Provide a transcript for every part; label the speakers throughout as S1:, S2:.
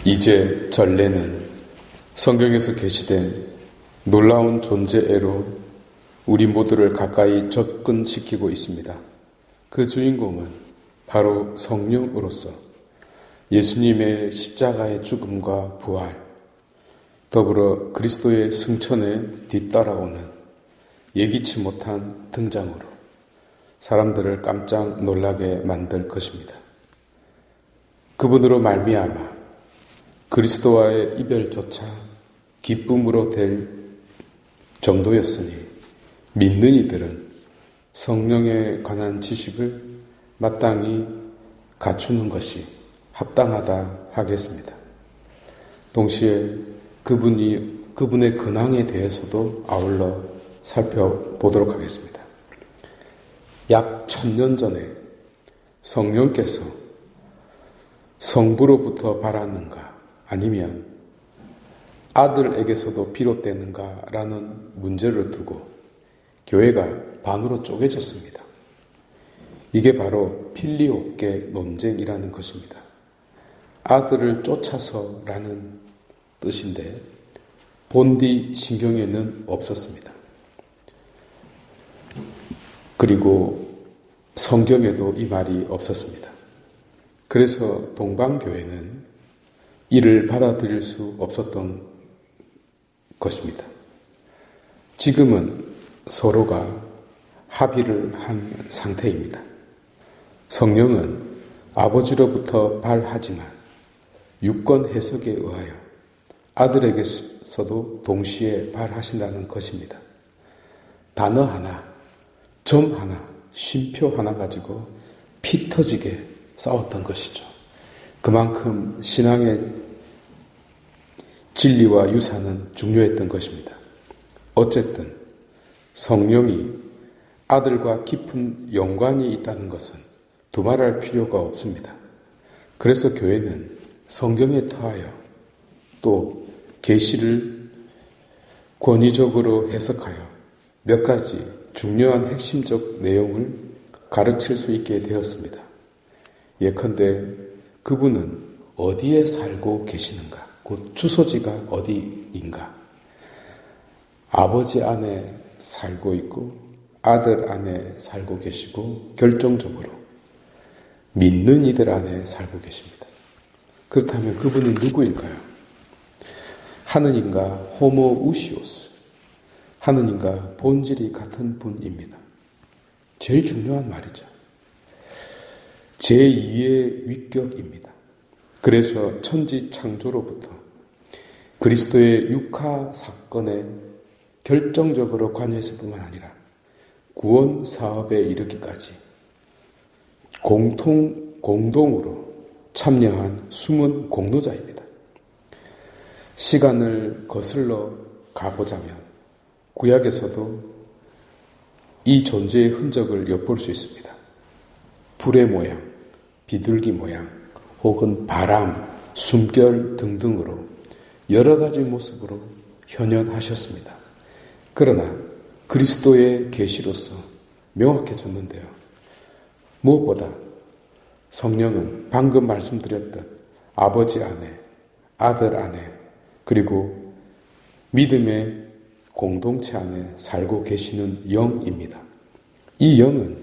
S1: 이제 전례는 성경에서 계시된 놀라운 존재애로 우리 모두를 가까이 접근시키고 있습니다. 그 주인공은 바로 성령으로서 예수님의 십자가의 죽음과 부활, 더불어 그리스도의 승천에 뒤따라오는 예기치 못한 등장으로 사람들을 깜짝 놀라게 만들 것입니다. 그분으로 말미암아 그리스도와의 이별조차 기쁨으로 될 정도였으니 믿는 이들은 성령에 관한 지식을 마땅히 갖추는 것이 합당하다 하겠습니다. 동시에 그분의 근황에 대해서도 아울러 살펴보도록 하겠습니다. 약 1000년 전에 성령께서 성부로부터 발하는가 아니면 아들에게서도 비롯되는가 라는 문제를 두고 교회가 반으로 쪼개졌습니다. 이게 바로 필리오께 논쟁이라는 것입니다. 아들을 쫓아서 라는 뜻인데 본디 신경에는 없었습니다. 그리고 성경에도 이 말이 없었습니다. 그래서 동방교회는 이를 받아들일 수 없었던 것입니다. 지금은 서로가 합의를 한 상태입니다. 성령은 아버지로부터 발하지만 유권 해석에 의하여 아들에게서도 동시에 발하신다는 것입니다. 단어 하나, 점 하나, 쉼표 하나 가지고 피 터지게 싸웠던 것이죠. 그만큼 신앙의 진리와 유산은 중요했던 것입니다. 어쨌든 성령이 아들과 깊은 연관이 있다는 것은 두말할 필요가 없습니다. 그래서 교회는 성경에 터하여 또 계시를 권위적으로 해석하여 몇 가지 중요한 핵심적 내용을 가르칠 수 있게 되었습니다. 예컨대 그분은 어디에 살고 계시는가? 그 주소지가 어디인가? 아버지 안에 살고 있고 아들 안에 살고 계시고 결정적으로 믿는 이들 안에 살고 계십니다. 그렇다면 그분은 누구일까요? 하느님과 호모우시오스, 하느님과 본질이 같은 분입니다. 제일 중요한 말이죠. 제2의 위격입니다. 그래서 천지 창조로부터 그리스도의 육화 사건에 결정적으로 관여했을 뿐만 아니라 구원 사업에 이르기까지 공동으로 참여한 숨은 공로자입니다. 시간을 거슬러 가보자면 구약에서도 이 존재의 흔적을 엿볼 수 있습니다. 불의 모양, 비둘기 모양, 혹은 바람, 숨결 등등으로 여러 가지 모습으로 현현하셨습니다. 그러나 그리스도의 계시로서 명확해졌는데요. 무엇보다 성령은 방금 말씀드렸던 아버지 안에, 아들 안에, 그리고 믿음의 공동체 안에 살고 계시는 영입니다. 이 영은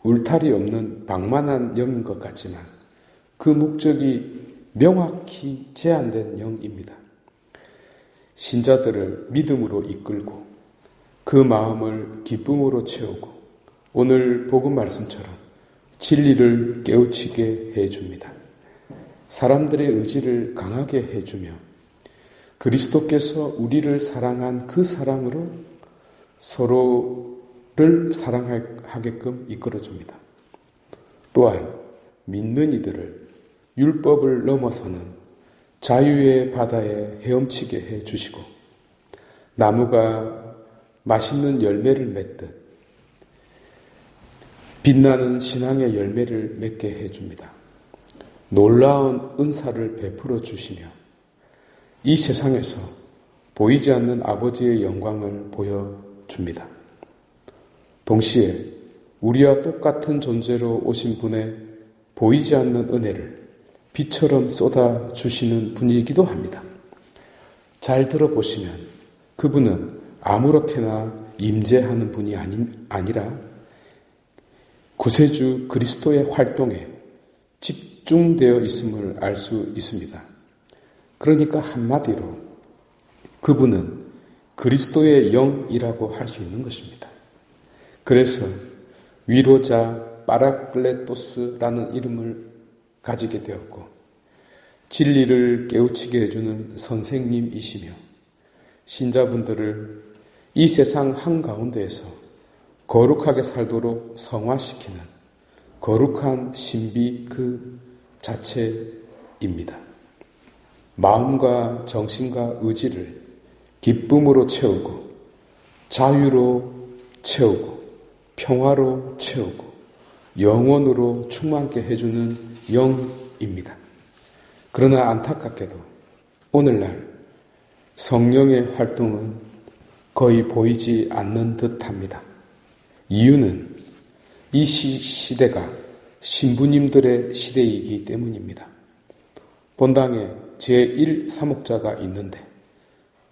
S1: 울타리 없는 방만한 영인 것 같지만 그 목적이 명확히 제한된 영입니다. 신자들을 믿음으로 이끌고 그 마음을 기쁨으로 채우고 오늘 복음 말씀처럼 진리를 깨우치게 해줍니다. 사람들의 의지를 강하게 해주며 그리스도께서 우리를 사랑한 그 사랑으로 서로를 사랑하게끔 이끌어줍니다. 또한 믿는 이들을 율법을 넘어서는 자유의 바다에 헤엄치게 해주시고 나무가 맛있는 열매를 맺듯 빛나는 신앙의 열매를 맺게 해줍니다. 놀라운 은사를 베풀어 주시며 이 세상에서 보이지 않는 아버지의 영광을 보여줍니다. 동시에 우리와 똑같은 존재로 오신 분의 보이지 않는 은혜를 비처럼 쏟아주시는 분이기도 합니다. 잘 들어보시면 그분은 아무렇게나 임재하는 분이 아니라 구세주 그리스도의 활동에 집중되어 있음을 알 수 있습니다. 그러니까 한마디로 그분은 그리스도의 영이라고 할 수 있는 것입니다. 그래서 위로자 파라클레토스라는 이름을 가지게 되었고 진리를 깨우치게 해주는 선생님이시며 신자분들을 이 세상 한가운데에서 거룩하게 살도록 성화시키는 거룩한 신비 그 자체입니다. 마음과 정신과 의지를 기쁨으로 채우고 자유로 채우고 평화로 채우고 영원으로 충만케 해주는 영입니다. 그러나 안타깝게도 오늘날 성령의 활동은 거의 보이지 않는 듯합니다. 이유는 이 시대가 신부님들의 시대이기 때문입니다. 본당에 제1사목자가 있는데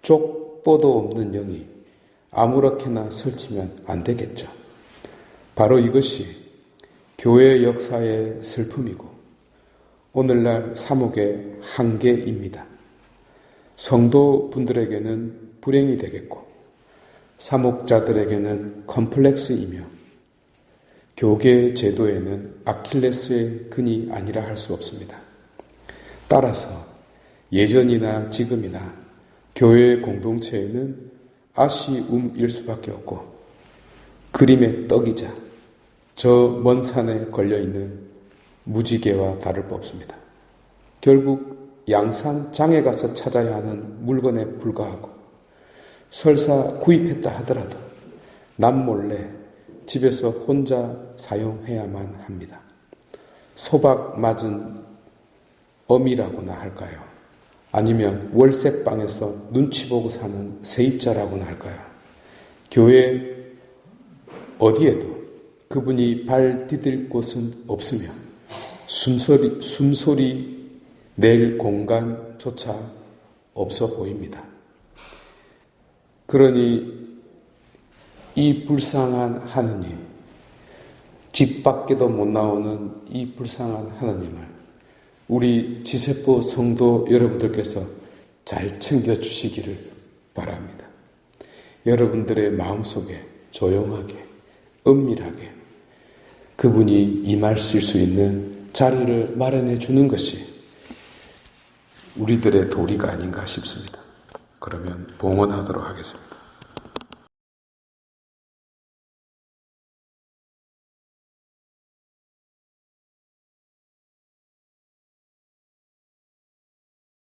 S1: 족보도 없는 영이 아무렇게나 설치면 안 되겠죠. 바로 이것이 교회 역사의 슬픔이고 오늘날 사목의 한계입니다. 성도분들에게는 불행이 되겠고 사목자들에게는 컴플렉스이며 교계 제도에는 아킬레스의 근이 아니라 할 수 없습니다. 따라서 예전이나 지금이나 교회 공동체에는 아쉬움일 수밖에 없고 그림의 떡이자 저 먼 산에 걸려있는 무지개와 다를 바 없습니다. 결국 양산장에 가서 찾아야 하는 물건에 불과하고 설사 구입했다 하더라도 남몰래 집에서 혼자 사용해야만 합니다. 소박 맞은 어미라고나 할까요? 아니면 월세방에서 눈치 보고 사는 세입자라고나 할까요? 교회 어디에도 그분이 발 디딜 곳은 없으며 숨소리 낼 공간조차 없어 보입니다. 그러니 이 불쌍한 하느님, 집 밖에도 못 나오는 이 불쌍한 하느님을 우리 지세포 성도 여러분들께서 잘 챙겨주시기를 바랍니다. 여러분들의 마음속에 조용하게, 은밀하게 그분이 임하실 수 있는 자리를 마련해 주는 것이 우리들의 도리가 아닌가 싶습니다. 그러면 봉헌하도록 하겠습니다.